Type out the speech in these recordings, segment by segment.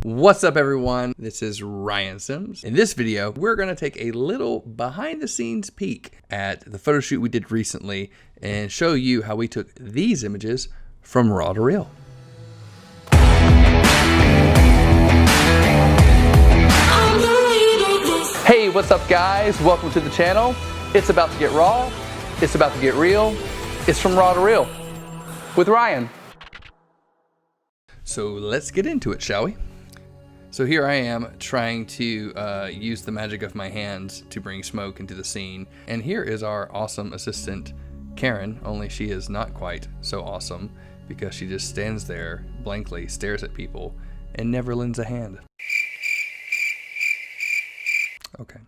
What's up everyone? This is Ryan Sims. In this video, we're gonna take a little behind the scenes peek at the photo shoot we did recently and show you how we took these images from raw to real. Hey, what's up guys? Welcome to the channel. It's about to get raw. It's about to get real. It's from raw to real with Ryan. So let's get into it, shall we? So here I am trying to use the magic of my hands to bring smoke into the scene. And here is our awesome assistant, Karen, only she is not quite so awesome because she just stands there blankly, stares at people, and never lends a hand. Okay.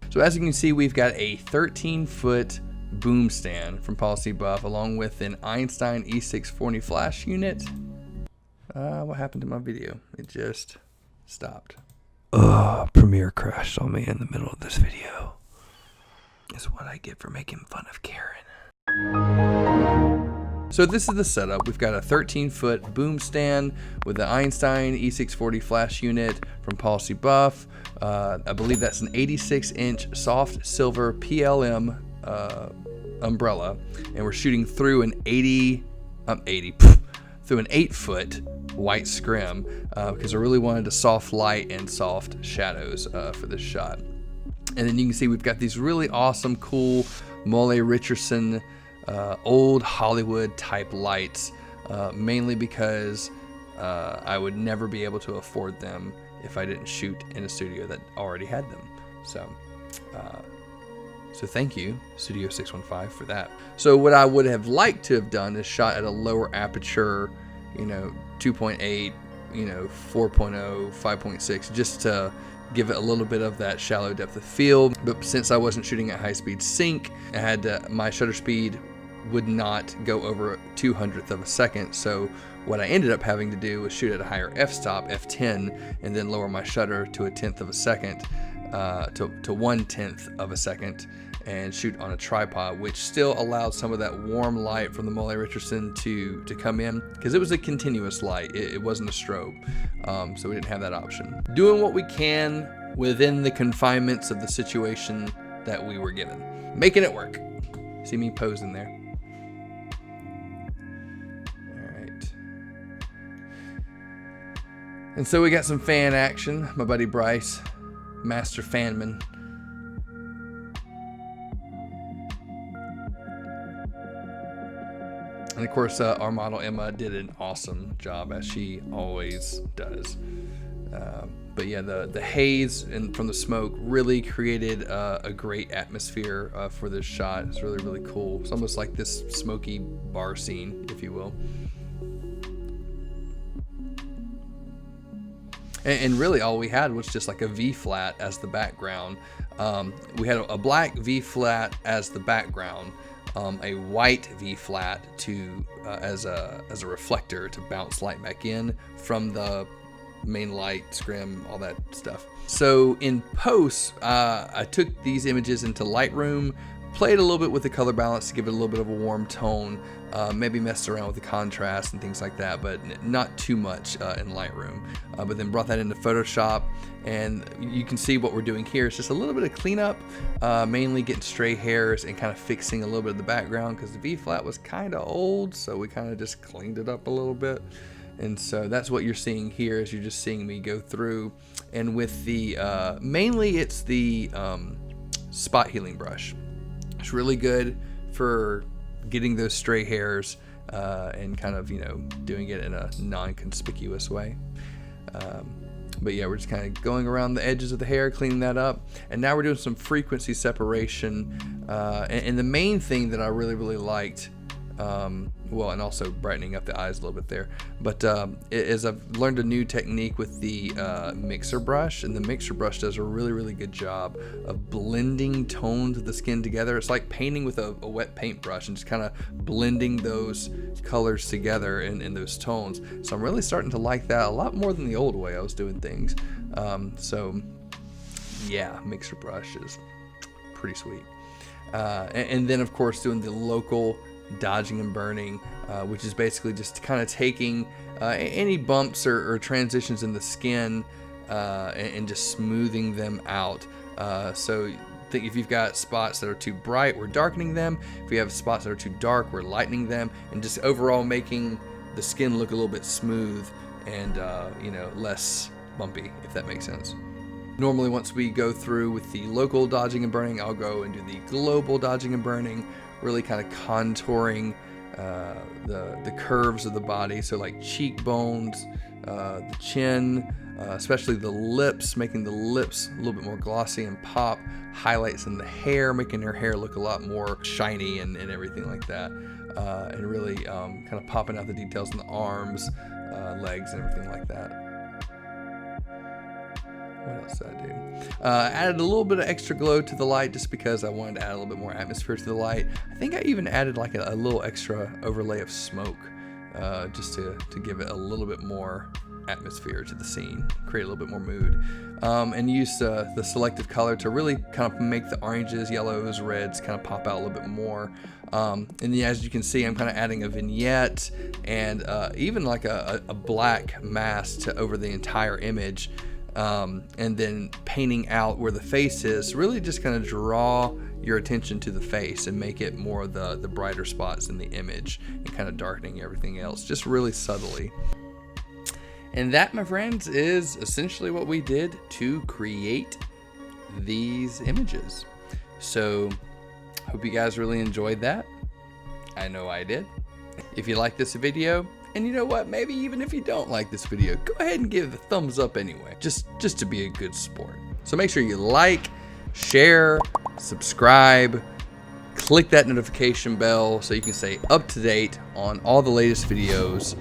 So as you can see, we've got a 13-foot boom stand from Policy Buff along with an Einstein E640 flash unit. What happened to my video? It just stopped. Premiere crashed on me in the middle of this video. Is what I get for making fun of Karen. So this is the setup. We've got a 13-foot boom stand with the Einstein E640 flash unit from Policy Buff. I believe that's an 86-inch soft silver PLM umbrella, and we're shooting through an 8-foot white scrim because I really wanted a soft light and soft shadows for this shot. And then you can see we've got these really awesome, cool Mole Richardson old Hollywood type lights, mainly because I would never be able to afford them if I didn't shoot in a studio that already had them. So thank you, Studio 615, for that. So what I would have liked to have done is shot at a lower aperture, 2.8, 4.0, 5.6, just to give it a little bit of that shallow depth of field. But since I wasn't shooting at high speed sync, I had my shutter speed would not go over 200th of a second. So what I ended up having to do was shoot at a higher f-stop, f10, and then lower my shutter to 1/10 of a second, to 1/10 of a second, and shoot on a tripod, which still allowed some of that warm light from the Mole Richardson to come in, because it was a continuous light. It wasn't a strobe, so we didn't have that option. Doing what we can within the confinements of the situation that we were given. Making it work. See me posing there. All right. And so we got some fan action. My buddy Bryce, master fanman. And of course, our model Emma did an awesome job, as she always does. But yeah, the haze and from the smoke really created a great atmosphere for this shot. It's really, really cool. It's almost like this smoky bar scene, if you will. And really all we had was just like a V-flat as the background. We had a black V-flat as the background. A white V-flat as a reflector to bounce light back in from the main light, scrim, all that stuff. So in post, I took these images into Lightroom, played a little bit with the color balance to give it a little bit of a warm tone, maybe messed around with the contrast and things like that, but not too much in Lightroom. But then brought that into Photoshop, and you can see what we're doing here is just a little bit of cleanup, mainly getting stray hairs and kind of fixing a little bit of the background because the V-flat was kind of old, so we kind of just cleaned it up a little bit. And so that's what you're seeing here, is you're just seeing me go through, and with the mainly it's the spot healing brush. It's really good for getting those stray hairs and kind of doing it in a non-conspicuous way. But yeah, we're just kind of going around the edges of the hair, cleaning that up, and now we're doing some frequency separation. And the main thing that I really, really liked, well, and also brightening up the eyes a little bit there, but is I've learned a new technique with the mixer brush, and the mixer brush does a really, really good job of blending tones of the skin together. It's like painting with a wet paintbrush and just kind of blending those colors together in those tones. So I'm really starting to like that a lot more than the old way I was doing things. So yeah, mixer brush is pretty sweet. And then of course doing the local dodging and burning, which is basically just kind of taking any bumps or transitions in the skin and just smoothing them out. So think if you've got spots that are too bright, we're darkening them. If we have spots that are too dark, we're lightening them, and just overall making the skin look a little bit smooth and less bumpy, if that makes sense. Normally, once we go through with the local dodging and burning, I'll go and do the global dodging and burning, really kind of contouring the curves of the body. So like cheekbones, the chin, especially the lips, making the lips a little bit more glossy and pop. Highlights in the hair, making her hair look a lot more shiny and everything like that. And really kind of popping out the details in the arms, legs, and everything like that. What else did I do? Added a little bit of extra glow to the light just because I wanted to add a little bit more atmosphere to the light. I think I even added like a little extra overlay of smoke just to give it a little bit more atmosphere to the scene, create a little bit more mood. And use the selective color to really kind of make the oranges, yellows, reds kind of pop out a little bit more. And then as you can see, I'm kind of adding a vignette and even like a black mask over the entire image. And then painting out where the face is, really just kind of draw your attention to the face and make it more the brighter spots in the image and kind of darkening everything else, just really subtly. And that, my friends, is essentially what we did to create these images. So hope you guys really enjoyed that. I know I did. If you like this video, and you know what, maybe even if you don't like this video, go ahead and give it a thumbs up anyway, just to be a good sport. So make sure you like, share, subscribe, click that notification bell so you can stay up to date on all the latest videos.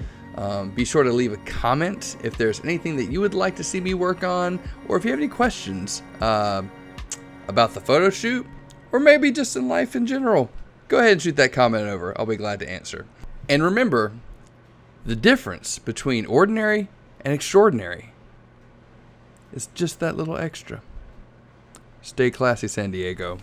Be sure to leave a comment if there's anything that you would like to see me work on, or if you have any questions about the photo shoot, or maybe just in life in general. Go ahead and shoot that comment over. I'll be glad to answer. And remember, the difference between ordinary and extraordinary is just that little extra. Stay classy, San Diego.